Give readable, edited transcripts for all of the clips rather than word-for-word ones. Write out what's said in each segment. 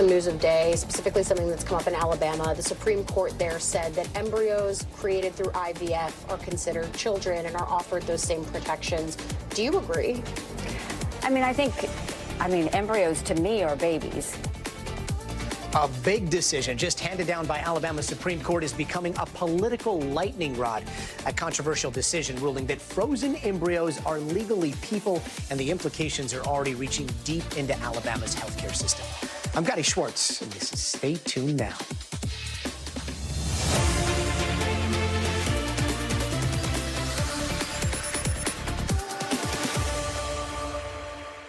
some news of day, specifically something that's come up in Alabama. The Supreme Court there said that embryos created through IVF are considered children and are offered those same protections. Do you agree? I mean, embryos to me are babies. A big decision just handed down by Alabama's Supreme Court is becoming a political lightning rod. A controversial decision ruling that frozen embryos are legally people, and the implications are already reaching deep into Alabama's healthcare system. I'm Gadi Schwartz, and this is Stay Tuned Now.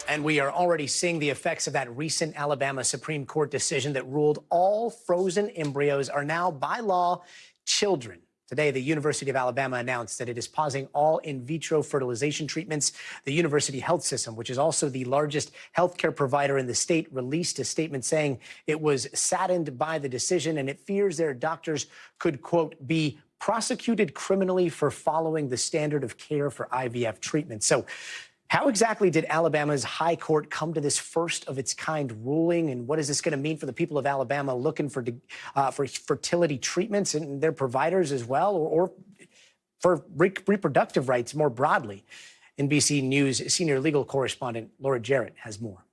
And we are already seeing the effects of that recent Alabama Supreme Court decision that ruled all frozen embryos are now, by law, children. Today, the University of Alabama announced that it is pausing all in vitro fertilization treatments. The University Health System, which is also the largest healthcare provider in the state, released a statement saying it was saddened by the decision and it fears their doctors could, quote, be prosecuted criminally for following the standard of care for IVF treatment. So, how exactly did Alabama's high court come to this first of its kind ruling, and what is this going to mean for the people of Alabama looking for fertility treatments and their providers as well, or for reproductive rights more broadly? NBC News senior legal correspondent Laura Jarrett has more.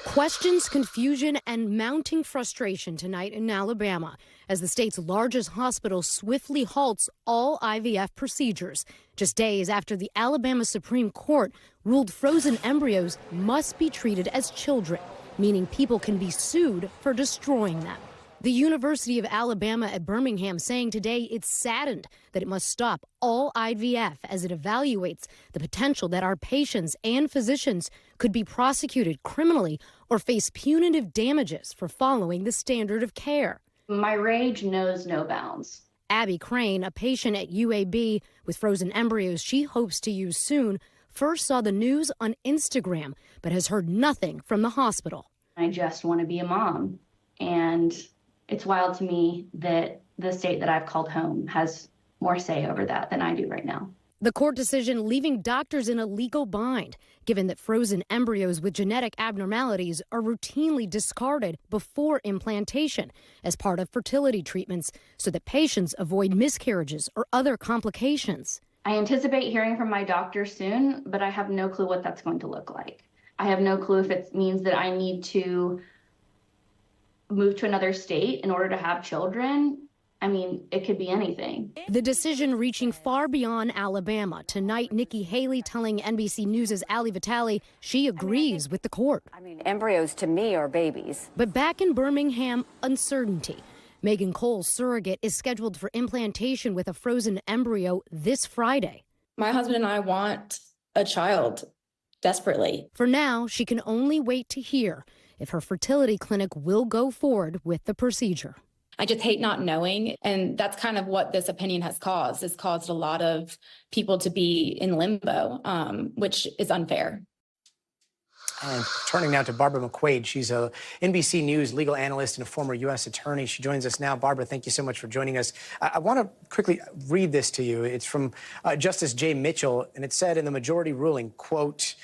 Questions, confusion, and mounting frustration tonight in Alabama as the state's largest hospital swiftly halts all IVF procedures, just days after the Alabama Supreme Court ruled frozen embryos must be treated as children, meaning people can be sued for destroying them. The University of Alabama at Birmingham saying today it's saddened that it must stop all IVF as it evaluates the potential that our patients and physicians could be prosecuted criminally or face punitive damages for following the standard of care. My rage knows no bounds. Abby Crane, a patient at UAB with frozen embryos she hopes to use soon, first saw the news on Instagram, but has heard nothing from the hospital. I just want to be a mom, and it's wild to me that the state that I've called home has more say over that than I do right now. The court decision leaving doctors in a legal bind, given that frozen embryos with genetic abnormalities are routinely discarded before implantation as part of fertility treatments so that patients avoid miscarriages or other complications. I anticipate hearing from my doctor soon, but I have no clue what that's going to look like. I have no clue if it means that I need to move to another state in order to have children. I mean, it could be anything. The decision reaching far beyond Alabama. Tonight, Nikki Haley telling NBC News' Ali Vitale she agrees with the court. Embryos to me are babies. But back in Birmingham, uncertainty. Megan Cole's surrogate is scheduled for implantation with a frozen embryo this Friday. My husband and I want a child desperately. For now, she can only wait to hear if her fertility clinic will go forward with the procedure. I just hate not knowing, and that's kind of what this opinion has caused. It's caused a lot of people to be in limbo, which is unfair. And turning now to Barbara McQuade. She's a NBC News legal analyst and a former U.S. attorney. She joins us now. Barbara, thank you so much for joining us. I want to quickly read this to you. It's from Justice Jay Mitchell, and it said in the majority ruling, quote,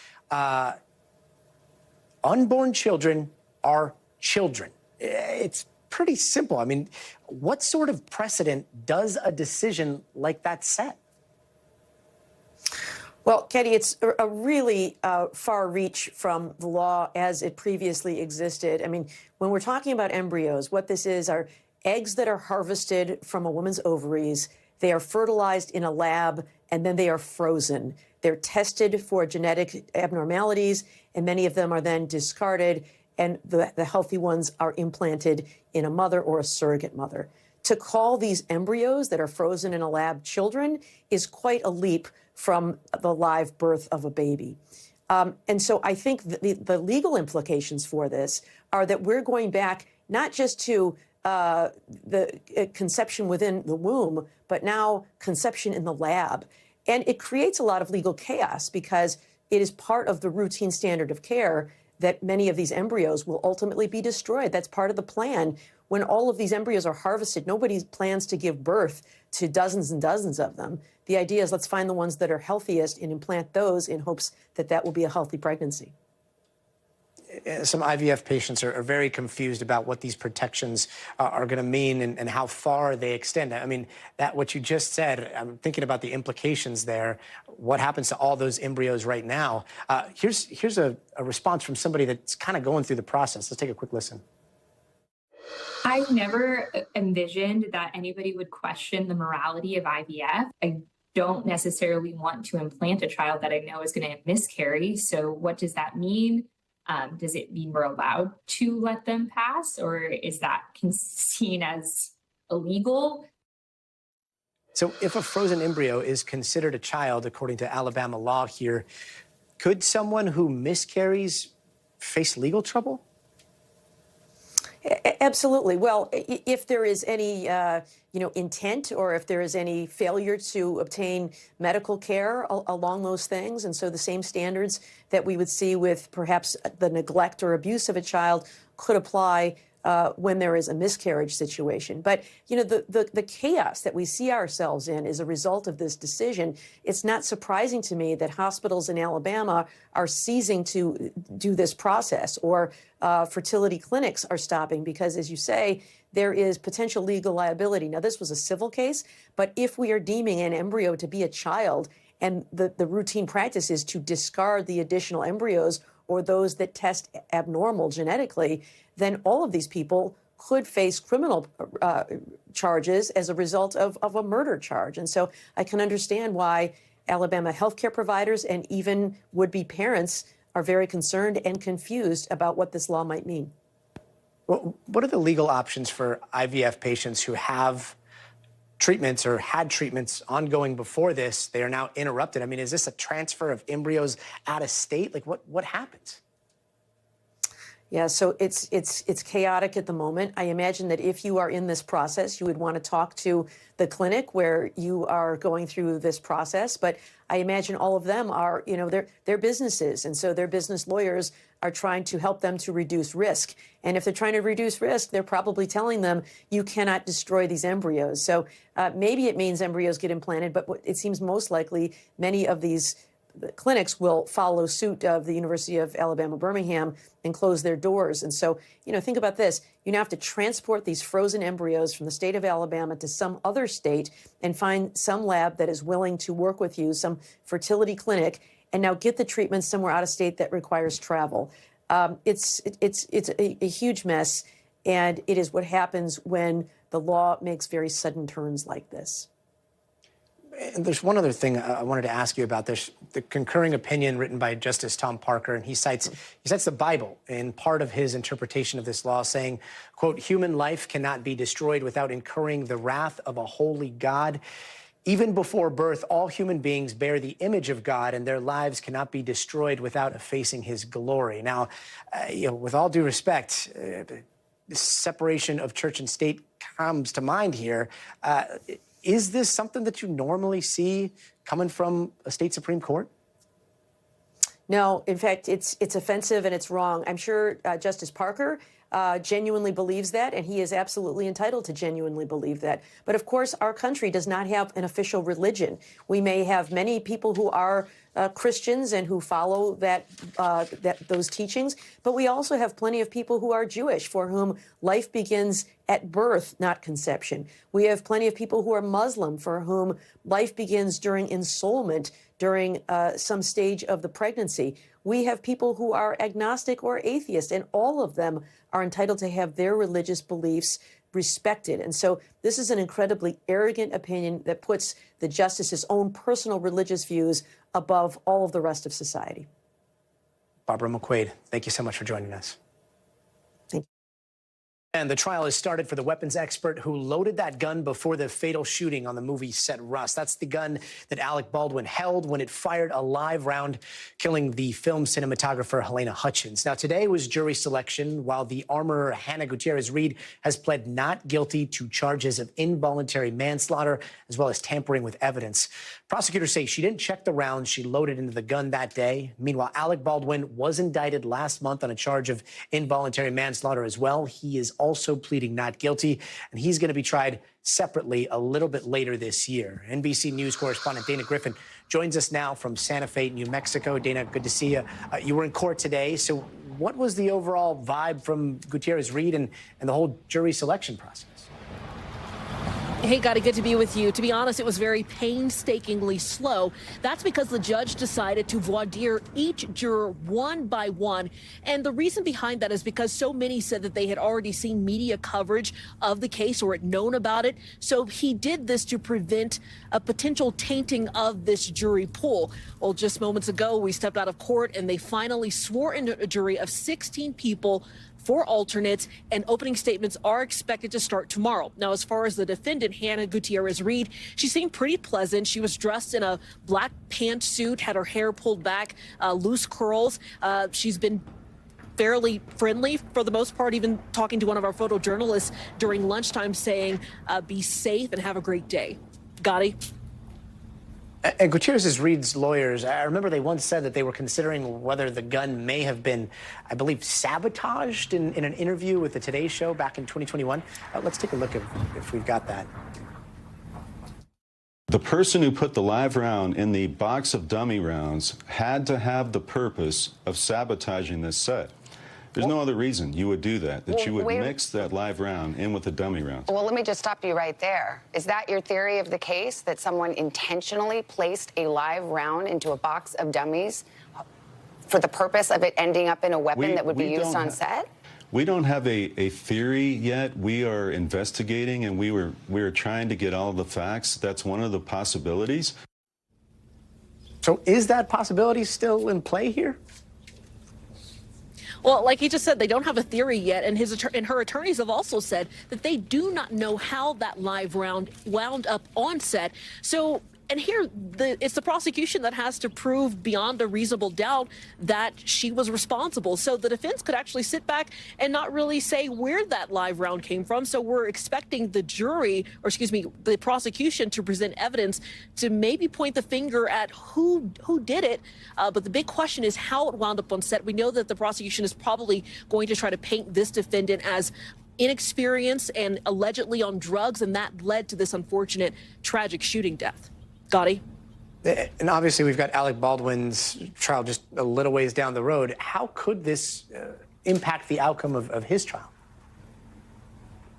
unborn children are children. It's pretty simple. I mean, what sort of precedent does a decision like that set? Well, Gadi, it's a really far reach from the law as it previously existed. I mean, when we're talking about embryos, what this is are eggs that are harvested from a woman's ovaries. They are fertilized in a lab, and then they are frozen. They're tested for genetic abnormalities, and many of them are then discarded, and the healthy ones are implanted in a mother or a surrogate mother. To call these embryos that are frozen in a lab children is quite a leap from the live birth of a baby. And so I think the legal implications for this are that we're going back not just to the conception within the womb, but now conception in the lab. And it creates a lot of legal chaos because it is part of the routine standard of care that many of these embryos will ultimately be destroyed. That's part of the plan. When all of these embryos are harvested, nobody plans to give birth to dozens and dozens of them. The idea is let's find the ones that are healthiest and implant those in hopes that that will be a healthy pregnancy. Some IVF patients are very confused about what these protections are going to mean and how far they extend. I mean, what you just said, I'm thinking about the implications there. What happens to all those embryos right now? Here's a response from somebody that's kind of going through the process. Let's take a quick listen. I never envisioned that anybody would question the morality of IVF. I don't necessarily want to implant a child that I know is going to miscarry. So what does that mean? Does it mean we're allowed to let them pass, or is that seen as illegal? So if a frozen embryo is considered a child, according to Alabama law here, could someone who miscarries face legal trouble? Absolutely. Well, if there is any, intent, or if there is any failure to obtain medical care along those things, and so the same standards that we would see with perhaps the neglect or abuse of a child could apply when there is a miscarriage situation. But, the chaos that we see ourselves in as a result of this decision, it's not surprising to me that hospitals in Alabama are ceasing to do this process, or fertility clinics are stopping because, as you say, there is potential legal liability. Now, this was a civil case, but if we are deeming an embryo to be a child, and the routine practice is to discard the additional embryos or those that test abnormal genetically, then all of these people could face criminal charges as a result of a murder charge. And so I can understand why Alabama healthcare providers and even would-be parents are very concerned and confused about what this law might mean. Well, what are the legal options for IVF patients who have treatments or had treatments ongoing before this? They are now interrupted. I mean, is this a transfer of embryos out of state? Like, what happens? Yeah, so it's chaotic at the moment. I imagine that if you are in this process, you would want to talk to the clinic where you are going through this process. But I imagine all of them are, they're businesses, and so their business lawyers are trying to help them to reduce risk. And if they're trying to reduce risk, they're probably telling them you cannot destroy these embryos. So maybe it means embryos get implanted, but it seems most likely many of these clinics will follow suit of the University of Alabama, Birmingham, and close their doors. And so, think about this. You now have to transport these frozen embryos from the state of Alabama to some other state and find some lab that is willing to work with you, some fertility clinic, and now get the treatment somewhere out of state that requires travel. It's a huge mess, and it is what happens when the law makes very sudden turns like this. And there's one other thing I wanted to ask you about. There's the concurring opinion written by Justice Tom Parker, and he cites the Bible in part of his interpretation of this law, saying, quote, "Human life cannot be destroyed without incurring the wrath of a holy God. Even before birth, all human beings bear the image of God, and their lives cannot be destroyed without effacing his glory." Now, with all due respect, the separation of church and state comes to mind here. Is this something that you normally see coming from a state Supreme Court? No, in fact, it's offensive and it's wrong. I'm sure Justice Parker genuinely believes that, and he is absolutely entitled to genuinely believe that. But of course, our country does not have an official religion. We may have many people who are Christians and who follow those teachings, but we also have plenty of people who are Jewish, for whom life begins at birth, not conception. We have plenty of people who are Muslim, for whom life begins during ensoulment, during some stage of the pregnancy. We have people who are agnostic or atheist, and all of them are entitled to have their religious beliefs respected. And so this is an incredibly arrogant opinion that puts the justice's own personal religious views above all of the rest of society. Barbara McQuade, thank you so much for joining us. And the trial has started for the weapons expert who loaded that gun before the fatal shooting on the movie set Rust. That's the gun that Alec Baldwin held when it fired a live round, killing the film cinematographer Helena Hutchins. Now, today was jury selection, while the armorer Hannah Gutierrez-Reed has pled not guilty to charges of involuntary manslaughter, as well as tampering with evidence. Prosecutors say she didn't check the rounds she loaded into the gun that day. Meanwhile, Alec Baldwin was indicted last month on a charge of involuntary manslaughter as well. He is also pleading not guilty, and he's going to be tried separately a little bit later this year. NBC News correspondent Dana Griffin joins us now from Santa Fe, New Mexico. Dana, good to see you. You were in court today, so what was the overall vibe from Gutierrez, Reed, and the whole jury selection process? Hey, Gadi, good to be with you. To be honest, it was very painstakingly slow. That's because the judge decided to voir dire each juror one by one. And the reason behind that is because so many said that they had already seen media coverage of the case or had known about it. So he did this to prevent a potential tainting of this jury pool. Well, just moments ago, we stepped out of court and they finally swore in a jury of 16 people for alternates, and opening statements are expected to start tomorrow. Now, as far as the defendant, Hannah Gutierrez Reed, she seemed pretty pleasant. She was dressed in a black pantsuit, had her hair pulled back, loose curls. She's been fairly friendly for the most part, even talking to one of our photojournalists during lunchtime saying, be safe and have a great day. Gadi? And Gutierrez Reed's lawyers, I remember they once said that they were considering whether the gun may have been, I believe, sabotaged in an interview with the Today Show back in 2021. Let's take a look if we've got that. The person who put the live round in the box of dummy rounds had to have the purpose of sabotaging this set. There's no other reason you would do that, you would mix that live round in with the dummy rounds. Well, let me just stop you right there. Is that your theory of the case, that someone intentionally placed a live round into a box of dummies for the purpose of it ending up in a weapon that would be used on set? We don't have a theory yet. We are investigating, and we were trying to get all the facts. That's one of the possibilities. So is that possibility still in play here? Well, like he just said, they don't have a theory yet, and her attorneys have also said that they do not know how that live round wound up on set. So, and here, it's the prosecution that has to prove beyond a reasonable doubt that she was responsible. So the defense could actually sit back and not really say where that live round came from. So we're expecting the jury, or excuse me, the prosecution to present evidence to maybe point the finger at who did it. But the big question is how it wound up on set. We know that the prosecution is probably going to try to paint this defendant as inexperienced and allegedly on drugs, and that led to this unfortunate, tragic shooting death. Gadi? And obviously, we've got Alec Baldwin's trial just a little ways down the road. How could this impact the outcome of his trial?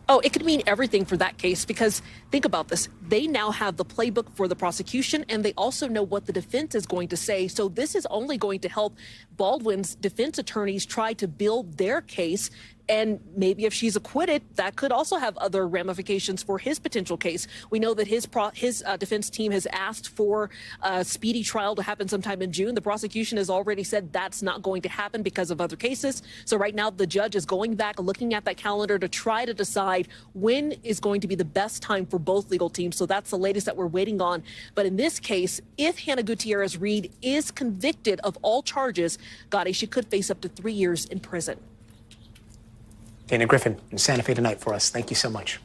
Oh, it could mean everything for that case, because think about this. They now have the playbook for the prosecution, and they also know what the defense is going to say. So this is only going to help Baldwin's defense attorneys try to build their case. And maybe if she's acquitted, that could also have other ramifications for his potential case. We know that his defense team has asked for a speedy trial to happen sometime in June. The prosecution has already said that's not going to happen because of other cases. So right now, the judge is going back, looking at that calendar to try to decide when is going to be the best time for both legal teams. So that's the latest that we're waiting on. But in this case, if Hannah Gutierrez Reed is convicted of all charges, Gadi, she could face up to 3 years in prison. Dana Griffin in Santa Fe tonight for us. Thank you so much.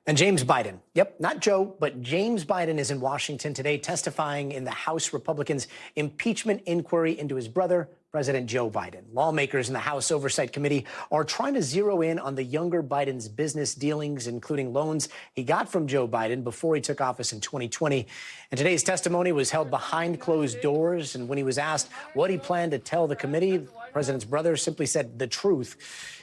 And James Biden, yep, not Joe, but James Biden is in Washington today testifying in the House Republicans' impeachment inquiry into his brother, President Joe Biden. Lawmakers in the House Oversight Committee are trying to zero in on the younger Biden's business dealings, including loans he got from Joe Biden before he took office in 2020. And today's testimony was held behind closed doors. And when he was asked what he planned to tell the committee, the president's brother simply said the truth.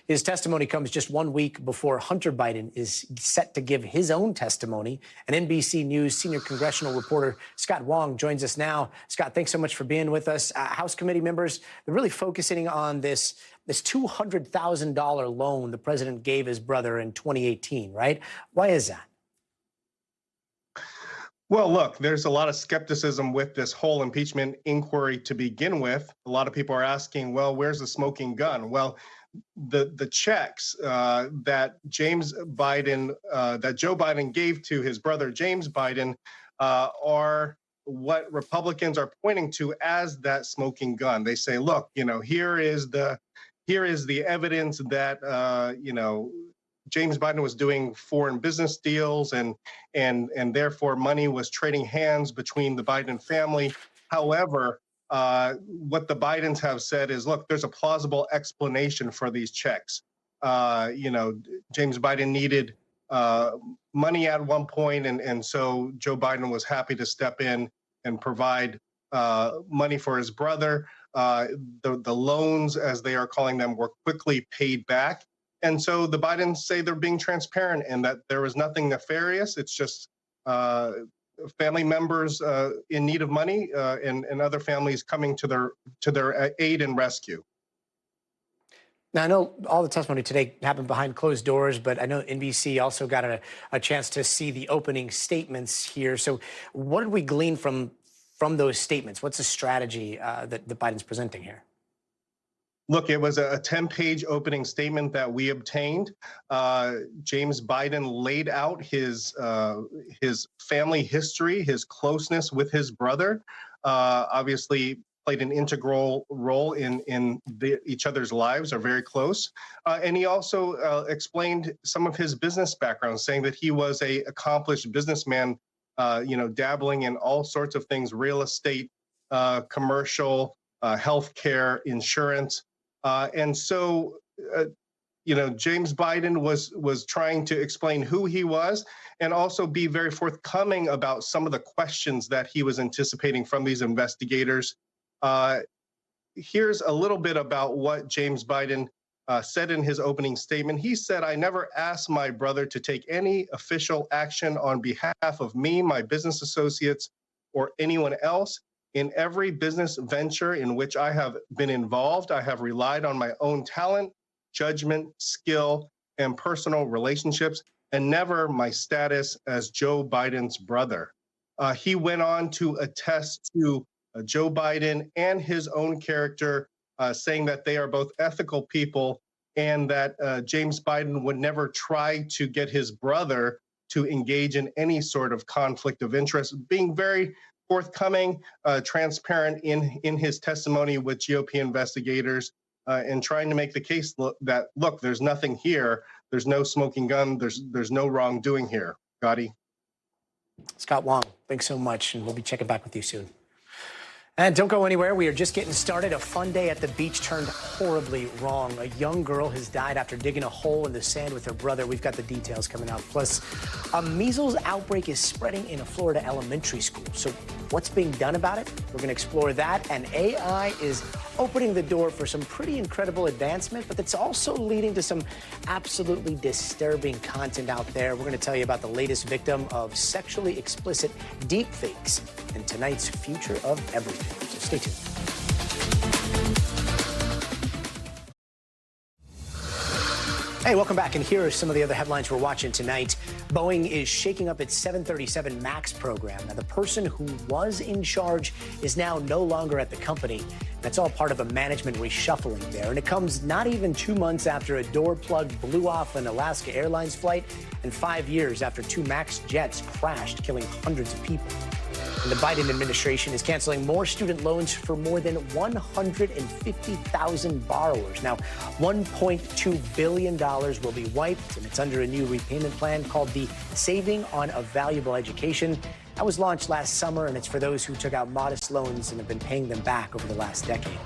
His testimony comes just 1 week before Hunter Biden is set to give his own testimony. And NBC News senior congressional reporter Scott Wong joins us now. Scott, thanks so much for being with us. House committee members, they're really focusing on this $200,000 loan the president gave his brother in 2018, right? Why is that? Well, look, there's a lot of skepticism with this whole impeachment inquiry to begin with. A lot of people are asking, well, where's the smoking gun? Well, the checks that that Joe Biden gave to his brother James Biden are what Republicans are pointing to as that smoking gun. They say, look, here is the evidence that James Biden was doing foreign business deals and therefore money was trading hands between the Biden family. However, what the Bidens have said is, look, there's a plausible explanation for these checks. James Biden needed money at one point, and so Joe Biden was happy to step in and provide money for his brother. The loans, as they are calling them, were quickly paid back. And so the Bidens say they're being transparent and that there was nothing nefarious. It's just family members in need of money and other families coming to their aid and rescue. Now, I know all the testimony today happened behind closed doors, but I know NBC also got a chance to see the opening statements here. So what did we glean from those statements? What's the strategy that Biden's presenting here? Look, it was a 10-page opening statement that we obtained. James Biden laid out his family history, his closeness with his brother, obviously played an integral role in each other's lives, are very close. And he also explained some of his business background, saying that he was an accomplished businessman, dabbling in all sorts of things, real estate, commercial, healthcare, insurance. And so, James Biden was trying to explain who he was and also be very forthcoming about some of the questions that he was anticipating from these investigators. Here's a little bit about what James Biden said in his opening statement. He said, "I never asked my brother to take any official action on behalf of me, my business associates, or anyone else. In every business venture in which I have been involved, I have relied on my own talent, judgment, skill, and personal relationships, and never my status as Joe Biden's brother." He went on to attest to Joe Biden and his own character, saying that they are both ethical people and that James Biden would never try to get his brother to engage in any sort of conflict of interest, being very forthcoming, transparent in his testimony with GOP investigators, and trying to make the case that, look, there's nothing here. There's no smoking gun. There's no wrongdoing here. Gadi. Scott Wong, thanks so much, and we'll be checking back with you soon. And don't go anywhere. We are just getting started. A fun day at the beach turned horribly wrong. A young girl has died after digging a hole in the sand with her brother. We've got the details coming out. Plus, a measles outbreak is spreading in a Florida elementary school. So what's being done about it? We're going to explore that. And AI is opening the door for some pretty incredible advancement, but it's also leading to some absolutely disturbing content out there. We're going to tell you about the latest victim of sexually explicit deepfakes and tonight's future of everything. So stay tuned. Hey, welcome back. And here are some of the other headlines we're watching tonight. Boeing is shaking up its 737 MAX program. Now, the person who was in charge is now no longer at the company. That's all part of a management reshuffling there. And it comes not even 2 months after a door plug blew off an Alaska Airlines flight and 5 years after 2 MAX jets crashed, killing hundreds of people. And the Biden administration is canceling more student loans for more than 150,000 borrowers. Now, $1.2 billion will be wiped, and it's under a new repayment plan called the Saving on a Valuable Education. That was launched last summer, and it's for those who took out modest loans and have been paying them back over the last decade.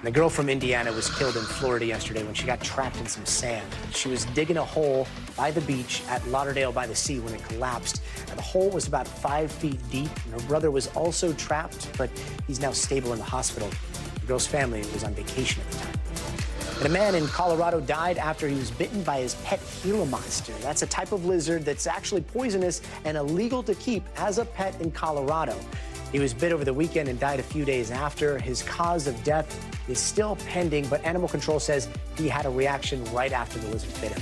The girl from Indiana was killed in Florida yesterday when she got trapped in some sand. She was digging a hole by the beach at Lauderdale by the Sea when it collapsed. And the hole was about 5 feet deep, and her brother was also trapped, but he's now stable in the hospital. The girl's family was on vacation at the time. And a man in Colorado died after he was bitten by his pet Gila monster. That's a type of lizard that's actually poisonous and illegal to keep as a pet in Colorado. He was bit over the weekend and died a few days after. His cause of death is still pending, but Animal Control says he had a reaction right after the lizard bit him.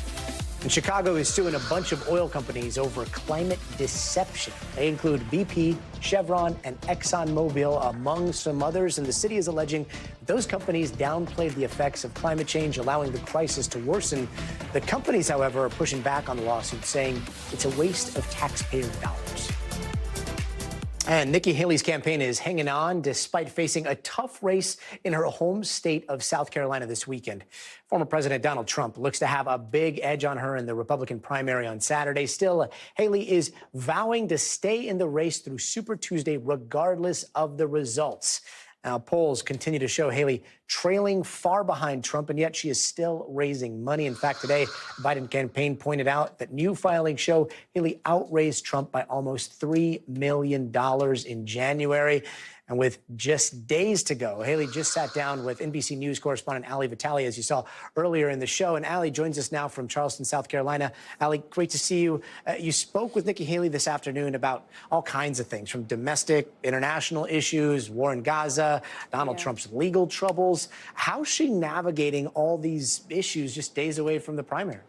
And Chicago is suing a bunch of oil companies over climate deception. They include BP, Chevron, and ExxonMobil, among some others. And the city is alleging those companies downplayed the effects of climate change, allowing the crisis to worsen. The companies, however, are pushing back on the lawsuit, saying it's a waste of taxpayer dollars. And Nikki Haley's campaign is hanging on despite facing a tough race in her home state of South Carolina this weekend. Former President Donald Trump looks to have a big edge on her in the Republican primary on Saturday. Still, Haley is vowing to stay in the race through Super Tuesday, regardless of the results. Now, polls continue to show Haley trailing far behind Trump, and yet she is still raising money. In fact, today, the Biden campaign pointed out that new filings show Haley outraised Trump by almost $3 million in January. And with just days to go, Haley just sat down with NBC News correspondent Ali Vitale, as you saw earlier in the show. And Ali joins us now from Charleston, South Carolina. Ali, great to see you. You spoke with Nikki Haley this afternoon about all kinds of things, from domestic, international issues, war in Gaza, Donald Trump's legal troubles. How's she navigating all these issues just days away from the primary?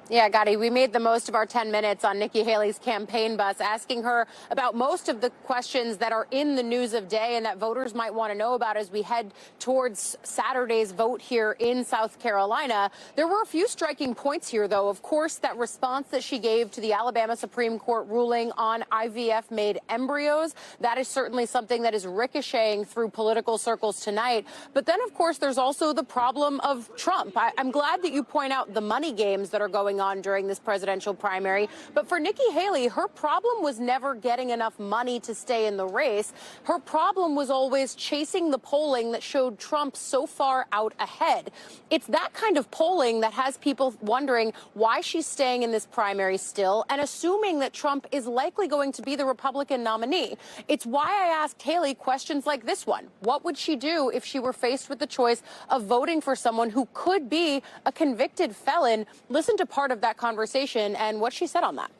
Yeah, Gadi, we made the most of our 10 minutes on Nikki Haley's campaign bus, asking her about most of the questions that are in the news of day and that voters might want to know about as we head towards Saturday's vote here in South Carolina. There were a few striking points here, though. Of course, that response that she gave to the Alabama Supreme Court ruling on IVF-made embryos, that is certainly something that is ricocheting through political circles tonight. But then, of course, there's also the problem of Trump. I'm glad that you point out the money games that are going on during this presidential primary. But for Nikki Haley, her problem was never getting enough money to stay in the race. Her problem was always chasing the polling that showed Trump so far out ahead. It's that kind of polling that has people wondering why she's staying in this primary still and assuming that Trump is likely going to be the Republican nominee. It's why I asked Haley questions like this one. What would she do if she were faced with the choice of voting for someone who could be a convicted felon? Listen to part of that conversation and what she said on that.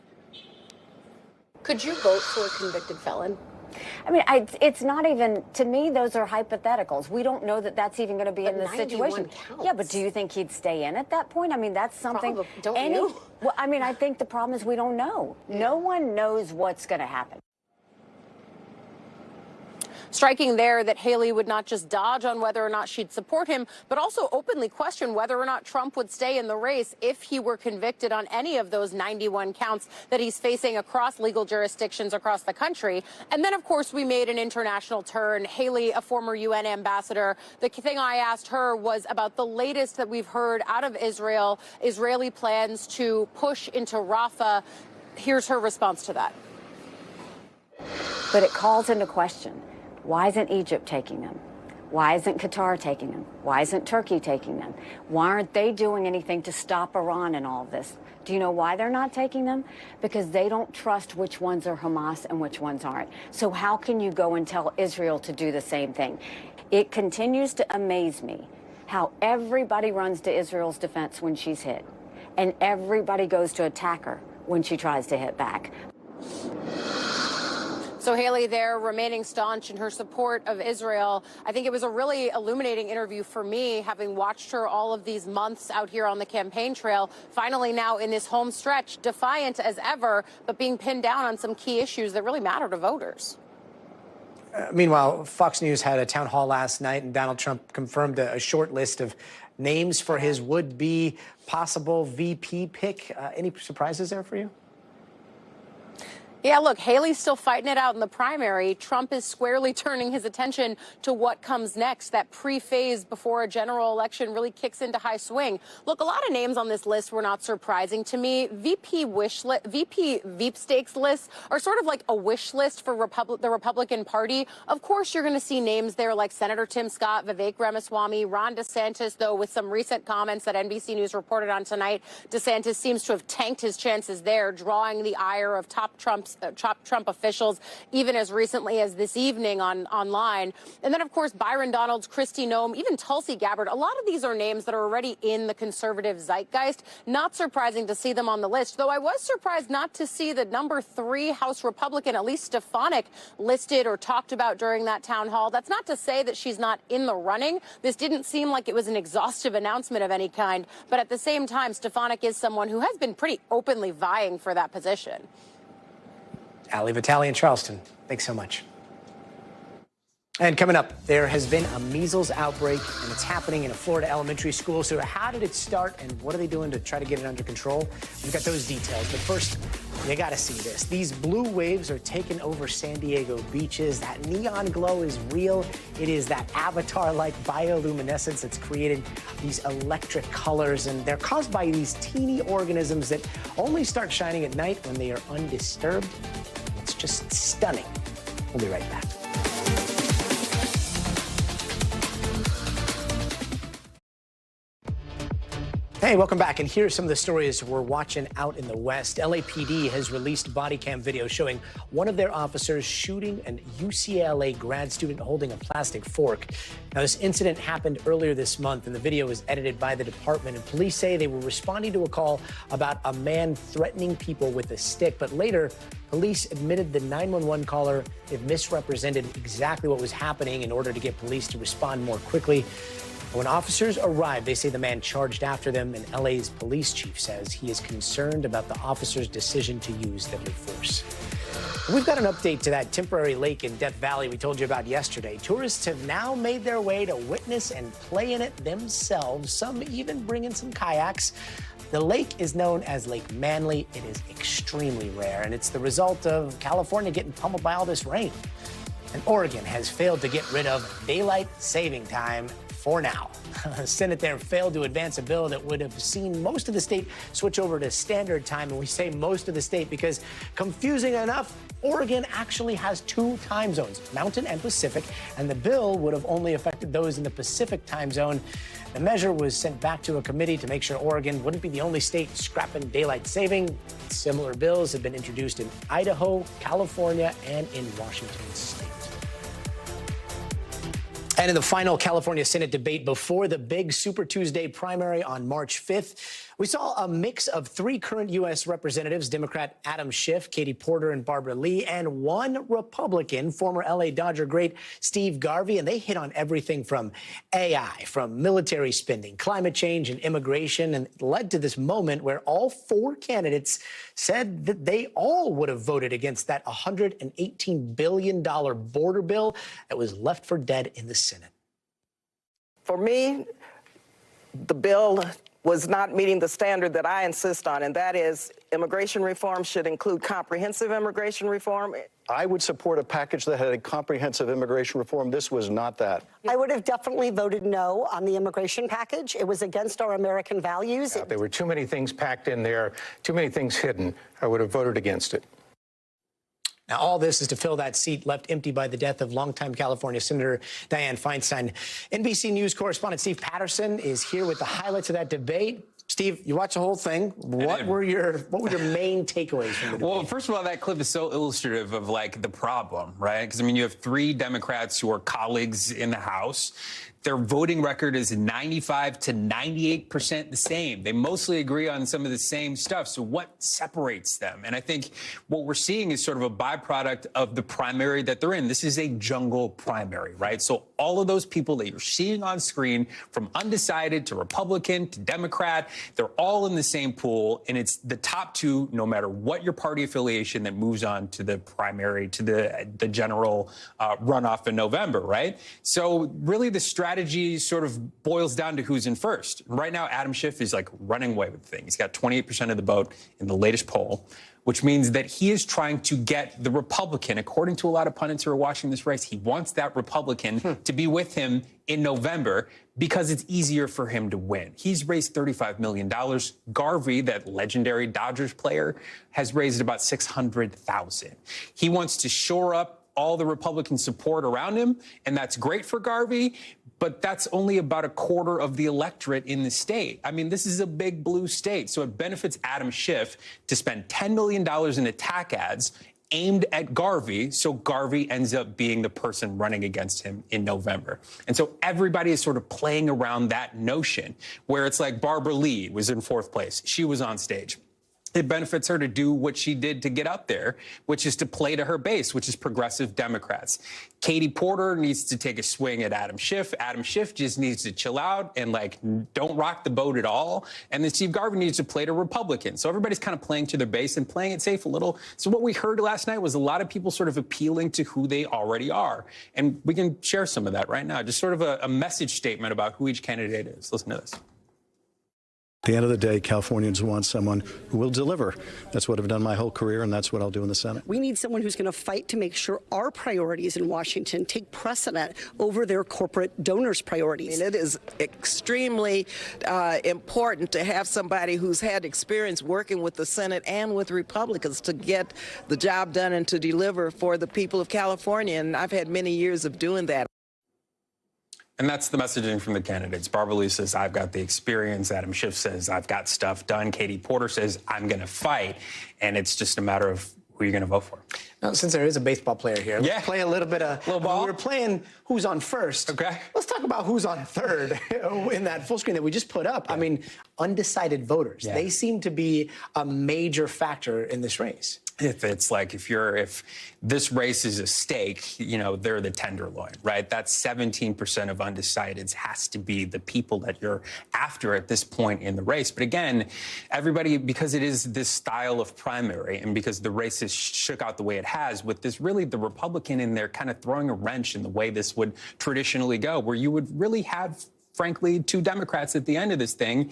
Could you vote for a convicted felon? I mean, it's not even, to me, those are hypotheticals. We don't know that that's even going to be in this situation. Counts. Yeah, but do you think he'd stay in at that point? I mean, that's something. Probably, don't you? Well, I mean, I think the problem is we don't know. No one knows what's going to happen. Striking there that Haley would not just dodge on whether or not she'd support him, but also openly question whether or not Trump would stay in the race if he were convicted on any of those 91 counts that he's facing across legal jurisdictions across the country. And then, of course, we made an international turn. Haley, a former UN ambassador, the thing I asked her was about the latest that we've heard out of Israel, Israeli plans to push into Rafah. Here's her response to that. But it calls into question. Why isn't Egypt taking them? Why isn't Qatar taking them? Why isn't Turkey taking them? Why aren't they doing anything to stop Iran in all of this? Do you know why they're not taking them? Because they don't trust which ones are Hamas and which ones aren't. So how can you go and tell Israel to do the same thing? It continues to amaze me how everybody runs to Israel's defense when she's hit, and everybody goes to attack her when she tries to hit back. So Haley there remaining staunch in her support of Israel. I think it was a really illuminating interview for me, having watched her all of these months out here on the campaign trail, finally now in this home stretch, defiant as ever, but being pinned down on some key issues that really matter to voters. Meanwhile, Fox News had a town hall last night, and Donald Trump confirmed a short list of names for his would-be possible VP pick. Any surprises there for you? Yeah, look, Haley's still fighting it out in the primary. Trump is squarely turning his attention to what comes next. That pre-phase before a general election really kicks into high swing. Look, a lot of names on this list were not surprising to me. VP stakes lists are sort of like a wish list for the Republican Party. Of course, you're going to see names there like Senator Tim Scott, Vivek Ramaswamy, Ron DeSantis, though with some recent comments that NBC News reported on tonight, DeSantis seems to have tanked his chances there, drawing the ire of top Trump officials, even as recently as this evening online. And then, of course, Byron Donalds, Kristi Noem, even Tulsi Gabbard. A lot of these are names that are already in the conservative zeitgeist. Not surprising to see them on the list, though I was surprised not to see the number 3 House Republican, at least Stefanik, listed or talked about during that town hall. That's not to say that she's not in the running. This didn't seem like it was an exhaustive announcement of any kind. But at the same time, Stefanik is someone who has been pretty openly vying for that position. Ali Vitale in Charleston, thanks so much. And coming up, there has been a measles outbreak, and it's happening in a Florida elementary school. So how did it start, and what are they doing to try to get it under control? We've got those details. But first, you got to see this. These blue waves are taking over San Diego beaches. That neon glow is real. It is that avatar-like bioluminescence that's created these electric colors, and they're caused by these teeny organisms that only start shining at night when they are undisturbed. It's just stunning. We'll be right back. Hey, welcome back. And here are some of the stories we're watching out in the West. LAPD has released body cam video showing one of their officers shooting an UCLA grad student holding a plastic fork. Now, this incident happened earlier this month, and the video was edited by the department. And police say they were responding to a call about a man threatening people with a stick. But later, police admitted the 911 caller had misrepresented exactly what was happening in order to get police to respond more quickly. When officers arrived, they say the man charged after them, and LA's police chief says he is concerned about the officer's decision to use deadly force. We've got an update to that temporary lake in Death Valley we told you about yesterday. Tourists have now made their way to witness and play in it themselves, some even bring in some kayaks. The lake is known as Lake Manly. It is extremely rare, and it's the result of California getting pummeled by all this rain. And Oregon has failed to get rid of daylight saving time for now. The Senate there failed to advance a bill that would have seen most of the state switch over to standard time. And we say most of the state because, confusing enough, Oregon actually has two time zones, Mountain and Pacific, and the bill would have only affected those in the Pacific time zone. The measure was sent back to a committee to make sure Oregon wouldn't be the only state scrapping daylight saving. Similar bills have been introduced in Idaho, California, and in Washington state. And in the final California Senate debate before the big Super Tuesday primary on March 5th, we saw a mix of three current U.S. representatives, Democrat Adam Schiff, Katie Porter, and Barbara Lee, and one Republican, former L.A. Dodger great Steve Garvey, and they hit on everything from AI, from military spending, climate change, and immigration, and it led to this moment where all four candidates said that they all would have voted against that $118 billion border bill that was left for dead in the Senate. For me, the bill was not meeting the standard that I insist on, and that is immigration reform should include comprehensive immigration reform. I would support a package that had a comprehensive immigration reform. This was not that. I would have definitely voted no on the immigration package. It was against our American values. There were too many things packed in there, too many things hidden. I would have voted against it. Now, all this is to fill that seat left empty by the death of longtime California Senator Dianne Feinstein. NBC News correspondent Steve Patterson is here with the highlights of that debate. Steve, you watched the whole thing. What were your main takeaways from the debate? Well, first of all, that clip is so illustrative of, like, the problem, right? Because, I mean, you have three Democrats who are colleagues in the House. Their voting record is 95 to 98% the same. They mostly agree on some of the same stuff. So what separates them? And I think what we're seeing is sort of a byproduct of the primary that they're in. This is a jungle primary, right? So all of those people that you're seeing on screen, from undecided to Republican to Democrat, they're all in the same pool. And it's the top two, no matter what your party affiliation, that moves on to the primary, to the general runoff in November, right? So really the strategy sort of boils down to who's in first. Right now, Adam Schiff is like running away with the thing. He's got 28% of the vote in the latest poll, which means that he is trying to get the Republican, according to a lot of pundits who are watching this race, he wants that Republican to be with him in November because it's easier for him to win. He's raised $35 million. Garvey, that legendary Dodgers player, has raised about $600,000. He wants to shore up all the Republican support around him, and that's great for Garvey, but that's only about a quarter of the electorate in the state. I mean, this is a big blue state, so it benefits Adam Schiff to spend $10 million in attack ads aimed at Garvey, so Garvey ends up being the person running against him in November. And so everybody is sort of playing around that notion, where it's like Barbara Lee was in fourth place. She was on stage. It benefits her to do what she did to get up there, which is to play to her base, which is progressive Democrats. Katie Porter needs to take a swing at Adam Schiff. Adam Schiff just needs to chill out and, like, don't rock the boat at all. And then Steve Garvey needs to play to Republicans. So everybody's kind of playing to their base and playing it safe a little. So what we heard last night was a lot of people sort of appealing to who they already are. And we can share some of that right now. Just sort of a message statement about who each candidate is. Listen to this. At the end of the day, Californians want someone who will deliver. That's what I've done my whole career, and that's what I'll do in the Senate. We need someone who's going to fight to make sure our priorities in Washington take precedent over their corporate donors' priorities. And it is extremely important to have somebody who's had experience working with the Senate and with Republicans to get the job done and to deliver for the people of California. And I've had many years of doing that. And that's the messaging from the candidates. Barbara Lee says, I've got the experience. Adam Schiff says, I've got stuff done. Katie Porter says, I'm going to fight. And it's just a matter of who you're going to vote for. Now, since there is a baseball player here, let's play a little bit of... Little ball? We were playing who's on first. Okay. Let's talk about who's on third in that full screen that we just put up. Yeah. I mean, undecided voters. Yeah. They seem to be a major factor in this race. It's like if this race is a steak, you know, they're the tenderloin, right? That's 17% of undecideds has to be the people that you're after at this point in the race. But again, everybody, because it is this style of primary and because the race has shook out the way it has, with this really the Republican in there kind of throwing a wrench in the way this would traditionally go, where you would really have, frankly, two Democrats at the end of this thing,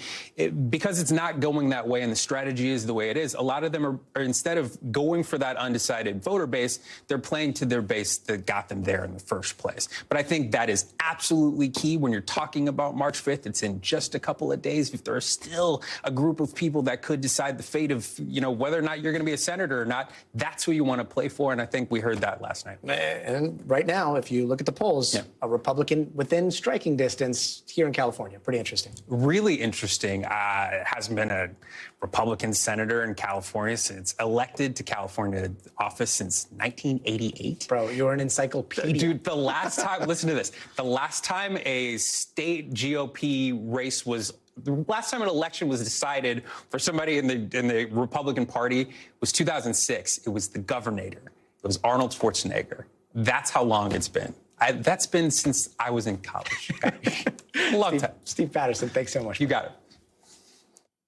because it's not going that way and the strategy is the way it is. A lot of them are instead of going for that undecided voter base, they're playing to their base that got them there in the first place. But I think that is absolutely key when you're talking about March 5th. It's in just a couple of days. If there are still a group of people that could decide the fate of, you know, whether or not you're going to be a senator or not, that's who you want to play for. And I think we heard that last night. And right now, if you look at the polls, a Republican within striking distance here in California. Pretty interesting. Really interesting. Hasn't been a Republican senator in California since elected to California office since 1988. Bro, you're an encyclopedia. Dude, the last time, listen to this. The last time a state GOP race was, the last time an election was decided for somebody in the Republican Party was 2006. It was the governor. It was Arnold Schwarzenegger. That's how long it's been. That's been since I was in college. A long time. Steve Patterson, thanks so much. You got it.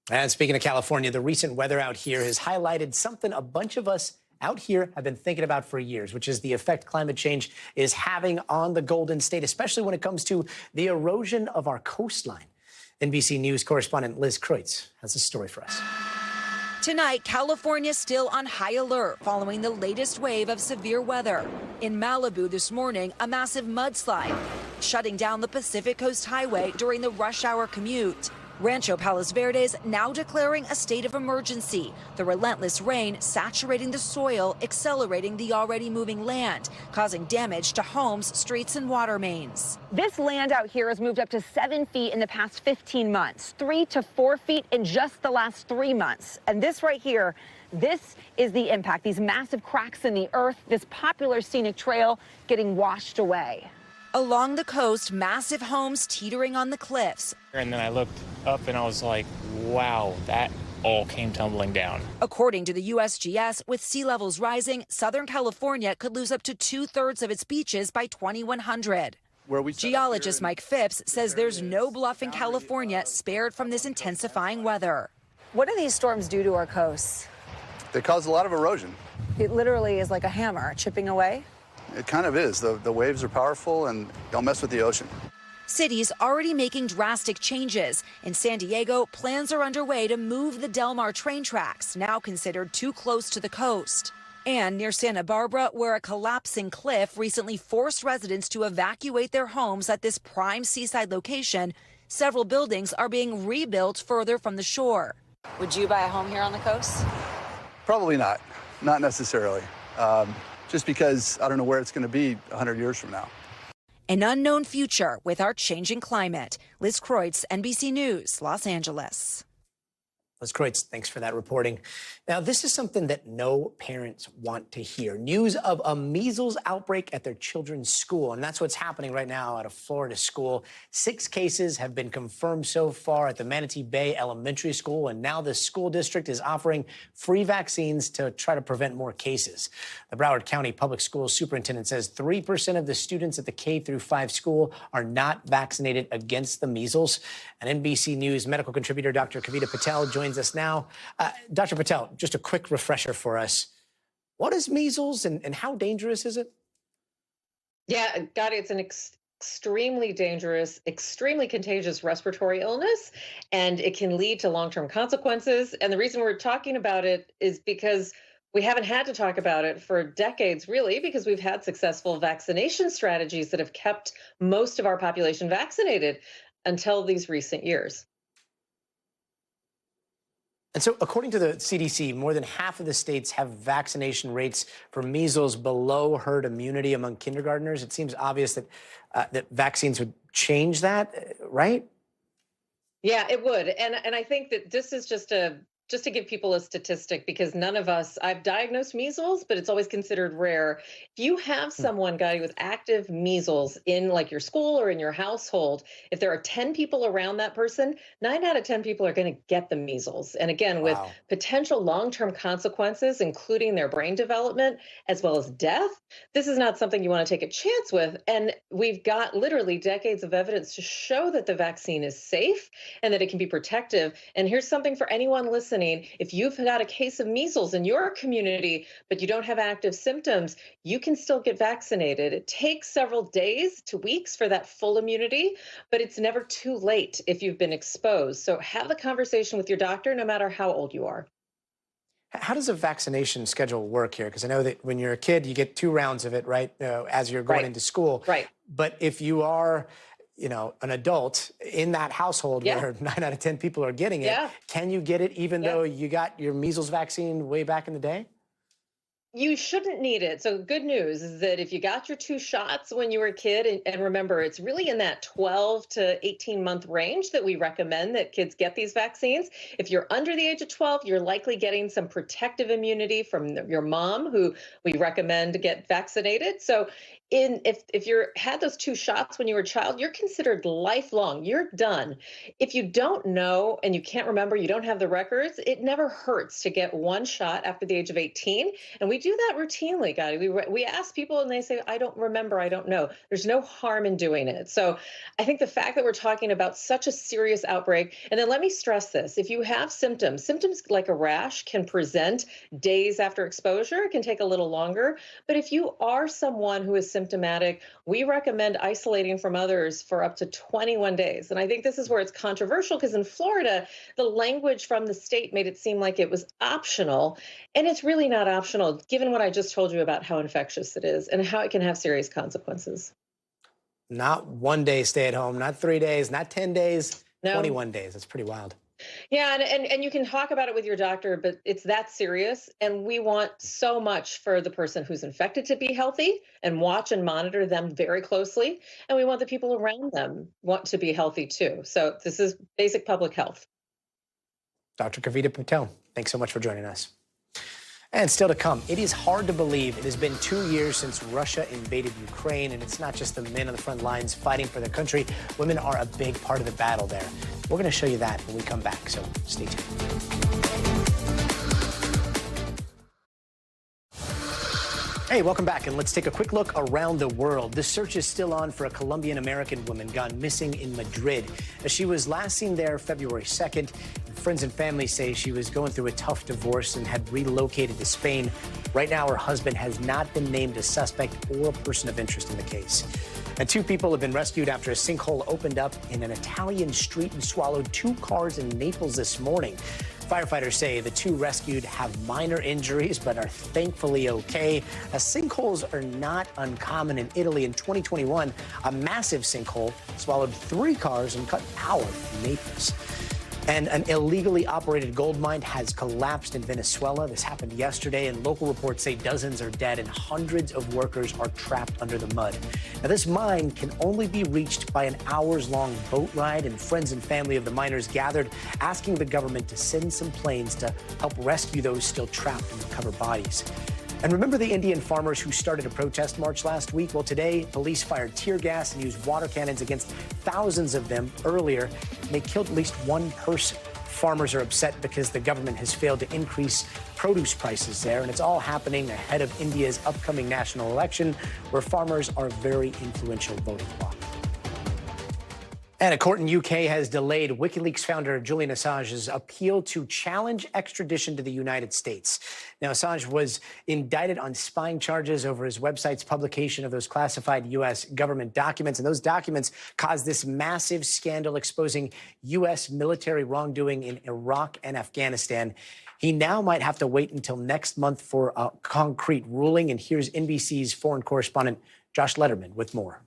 And speaking of California, the recent weather out here has highlighted something a bunch of us out here have been thinking about for years, which is the effect climate change is having on the Golden State, especially when it comes to the erosion of our coastline. NBC News correspondent Liz Kreutz has a story for us. Tonight, California still on high alert following the latest wave of severe weather. In Malibu this morning, a massive mudslide shutting down the Pacific Coast Highway during the rush hour commute. Rancho Palos Verdes now declaring a state of emergency. The relentless rain saturating the soil, accelerating the already moving land, causing damage to homes, streets, and water mains. This land out here has moved up to 7 feet in the past 15 months, 3 to 4 feet in just the last 3 months. And this right here, this is the impact. These massive cracks in the earth, this popular scenic trail getting washed away. Along the coast, massive homes teetering on the cliffs. And then I looked up and I was like, wow, that all came tumbling down. According to the USGS, with sea levels rising, Southern California could lose up to 2/3 of its beaches by 2100. Geologist Mike Phipps says there's no bluff in California spared from this intensifying weather. What do these storms do to our coasts? They cause a lot of erosion. It literally is like a hammer chipping away. It kind of is. The waves are powerful and they'll mess with the ocean. Cities already making drastic changes. In San Diego, plans are underway to move the Del Mar train tracks, now considered too close to the coast. And near Santa Barbara, where a collapsing cliff recently forced residents to evacuate their homes at this prime seaside location, several buildings are being rebuilt further from the shore. Would you buy a home here on the coast? Probably not. Not necessarily. Just because I don't know where it's going to be 100 years from now. An unknown future with our changing climate. Liz Kreutz, NBC News, Los Angeles. Liz Kreutz, thanks for that reporting. Now, this is something that no parents want to hear. News of a measles outbreak at their children's school, and that's what's happening right now at a Florida school. 6 cases have been confirmed so far at the Manatee Bay Elementary School, and now the school district is offering free vaccines to try to prevent more cases. The Broward County Public Schools Superintendent says 3% of the students at the K-5 school are not vaccinated against the measles. And NBC News medical contributor Dr. Kavita Patel joins us now. Dr. Patel, just a quick refresher for us. What is measles and how dangerous is it? Yeah, Gadi, it's an extremely dangerous, extremely contagious respiratory illness, and it can lead to long-term consequences. And the reason we're talking about it is because we haven't had to talk about it for decades, really, because we've had successful vaccination strategies that have kept most of our population vaccinated until these recent years. And so, according to the CDC, more than half of the states have vaccination rates for measles below herd immunity among kindergartners. It seems obvious that that vaccines would change that, right? Yeah, it would. And I think that this is just to give people a statistic, because none of us, I've diagnosed measles, but it's always considered rare. If you have someone, Gadi, with active measles in like your school or in your household, if there are 10 people around that person, 9 out of 10 people are going to get the measles. And again, with potential long-term consequences, including their brain development, as well as death, this is not something you want to take a chance with. And we've got literally decades of evidence to show that the vaccine is safe and that it can be protective. And here's something for anyone listening. If you've got a case of measles in your community, but you don't have active symptoms, you can still get vaccinated. It takes several days to weeks for that full immunity, but it's never too late if you've been exposed. So have the conversation with your doctor, no matter how old you are. How does a vaccination schedule work here? Because I know that when you're a kid, you get 2 rounds of it, right, as you're going into school. Right. But if you are an adult in that household where 9 out of 10 people are getting it, can you get it even though you got your measles vaccine way back in the day? You shouldn't need it. So good news is that if you got your 2 shots when you were a kid, and remember, it's really in that 12 to 18 month range that we recommend that kids get these vaccines. If you're under the age of 12, you're likely getting some protective immunity from your mom, who we recommend to get vaccinated. So if you had those 2 shots when you were a child, you're considered lifelong. You're done. If you don't know and you can't remember, you don't have the records, it never hurts to get 1 shot after the age of 18. And we do that routinely, Gadi. We ask people and they say, I don't remember, I don't know. There's no harm in doing it. So I think the fact that we're talking about such a serious outbreak, and then let me stress this, if you have symptoms like a rash can present days after exposure, it can take a little longer. But if you are someone who is symptomatic, we recommend isolating from others for up to 21 days. And I think this is where it's controversial, because in Florida, the language from the state made it seem like it was optional. And it's really not optional, given what I just told you about how infectious it is and how it can have serious consequences. Not 1 day stay at home, not 3 days, not 10 days, No. 21 days. That's pretty wild. Yeah, and you can talk about it with your doctor, but it's that serious. And we want so much for the person who's infected to be healthy and watch and monitor them very closely. And we want the people around them want to be healthy too. So this is basic public health. Dr. Kavita Patel, thanks so much for joining us. And still to come, it is hard to believe it has been 2 years since Russia invaded Ukraine, and it's not just the men on the front lines fighting for their country. Women are a big part of the battle there. We're going to show you that when we come back, so stay tuned. Hey, welcome back, and let's take a quick look around the world. The search is still on for a Colombian-American woman gone missing in Madrid. She was last seen there February 2nd. Friends and family say she was going through a tough divorce and had relocated to Spain. Right now, her husband has not been named a suspect or a person of interest in the case. And 2 people have been rescued after a sinkhole opened up in an Italian street and swallowed 2 cars in Naples this morning. Firefighters say the 2 rescued have minor injuries but are thankfully okay. Sinkholes are not uncommon in Italy. In 2021, a massive sinkhole swallowed 3 cars and cut power in Naples. And an illegally operated gold mine has collapsed in Venezuela. This happened yesterday, and local reports say dozens are dead and hundreds of workers are trapped under the mud. Now, this mine can only be reached by an hours-long boat ride, and friends and family of the miners gathered, asking the government to send some planes to help rescue those still trapped and recover bodies. And remember the Indian farmers who started a protest march last week? Well, today, police fired tear gas and used water cannons against thousands of them earlier, and they killed at least 1 person. Farmers are upset because the government has failed to increase produce prices there, and it's all happening ahead of India's upcoming national election, where farmers are a very influential voting bloc. And a court in UK has delayed WikiLeaks founder Julian Assange's appeal to challenge extradition to the United States. Now, Assange was indicted on spying charges over his website's publication of those classified U.S. government documents. And those documents caused this massive scandal exposing U.S. military wrongdoing in Iraq and Afghanistan. He now might have to wait until next month for a concrete ruling. And here's NBC's foreign correspondent Josh Letterman with more.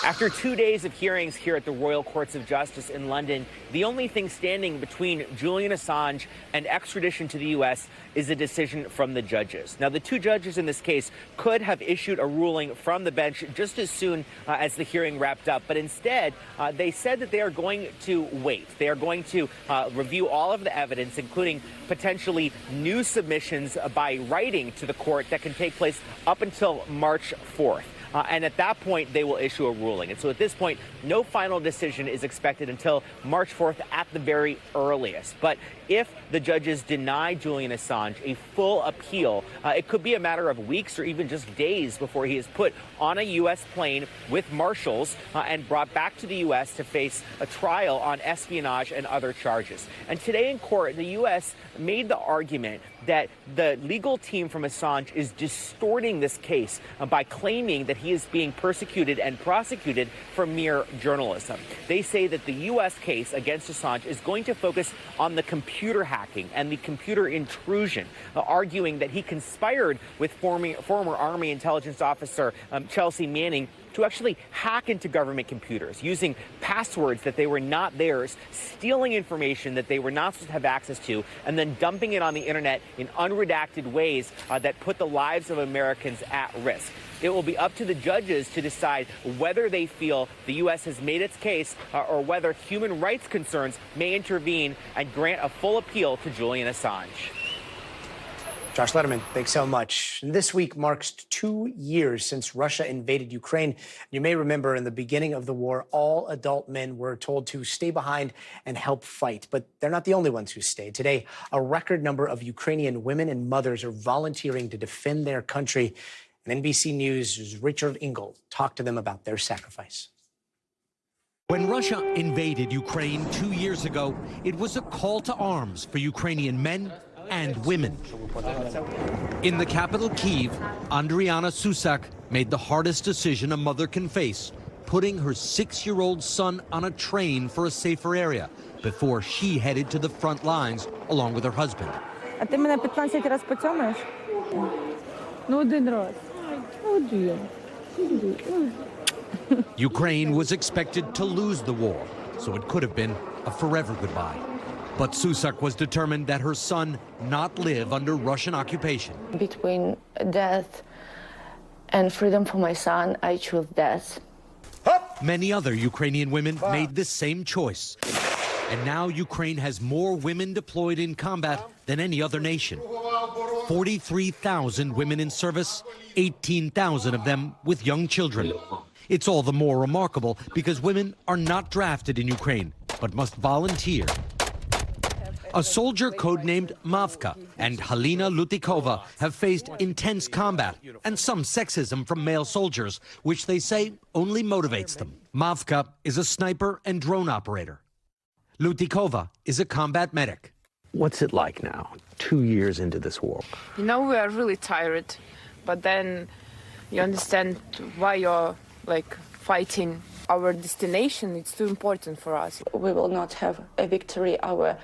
After 2 days of hearings here at the Royal Courts of Justice in London, the only thing standing between Julian Assange and extradition to the U.S. is a decision from the judges. Now, the two judges in this case could have issued a ruling from the bench just as soon as the hearing wrapped up, but instead, they said that they are going to wait. They are going to review all of the evidence, including potentially new submissions by writing to the court that can take place up until March 4th. And at that point, they will issue a ruling. And so at this point, no final decision is expected until March 4th at the very earliest. But if the judges deny Julian Assange a full appeal, it could be a matter of weeks or even just days before he is put on a U.S. plane with marshals and brought back to the U.S. to face a trial on espionage and other charges. And today in court, the U.S. made the argument that the legal team from Assange is distorting this case by claiming that he is being persecuted and prosecuted for mere journalism. They say that the U.S. case against Assange is going to focus on the computer hacking and the computer intrusion, arguing that he conspired with former Army intelligence officer Chelsea Manning to actually hack into government computers using passwords that they were not theirs, stealing information that they were not supposed to have access to, and then dumping it on the internet in unredacted ways that put the lives of Americans at risk. It will be up to the judges to decide whether they feel the U.S. has made its case or whether human rights concerns may intervene and grant a full appeal to Julian Assange. Josh Letterman, thanks so much. This week marks 2 years since Russia invaded Ukraine. You may remember in the beginning of the war, all adult men were told to stay behind and help fight. But they're not the only ones who stayed. Today, a record number of Ukrainian women and mothers are volunteering to defend their country. And NBC News' Richard Engel talked to them about their sacrifice. When Russia invaded Ukraine 2 years ago, it was a call to arms for Ukrainian men and women. In the capital, Kyiv, Andriana Susak made the hardest decision a mother can face, putting her 6-year-old son on a train for a safer area before she headed to the front lines along with her husband. А ти мене 15 раз потьомаєш? Ну, один раз. Один. Ukraine was expected to lose the war, so it could have been a forever goodbye. But Susak was determined that her son not live under Russian occupation. Between death and freedom for my son, I choose death. Many other Ukrainian women made the same choice. And now Ukraine has more women deployed in combat than any other nation. 43,000 women in service, 18,000 of them with young children. It's all the more remarkable because women are not drafted in Ukraine, but must volunteer. A soldier codenamed Mavka and Halina Lutikova have faced intense combat and some sexism from male soldiers, which they say only motivates them. Mavka is a sniper and drone operator. Lutikova is a combat medic. What's it like now, 2 years into this war? You know, we are really tired, but then you understand why you're fighting. Our destination, it's too important for us. We will not have a victory. Our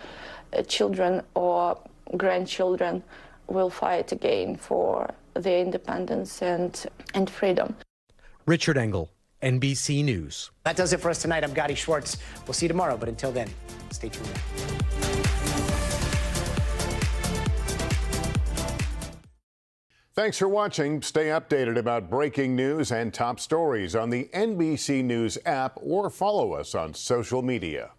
children or grandchildren will fight again for their independence and freedom. Richard Engel, NBC News. That does it for us tonight. I'm Gadi Schwartz. We'll see you tomorrow, but until then, stay tuned. Thanks for watching. Stay updated about breaking news and top stories on the NBC News app or follow us on social media.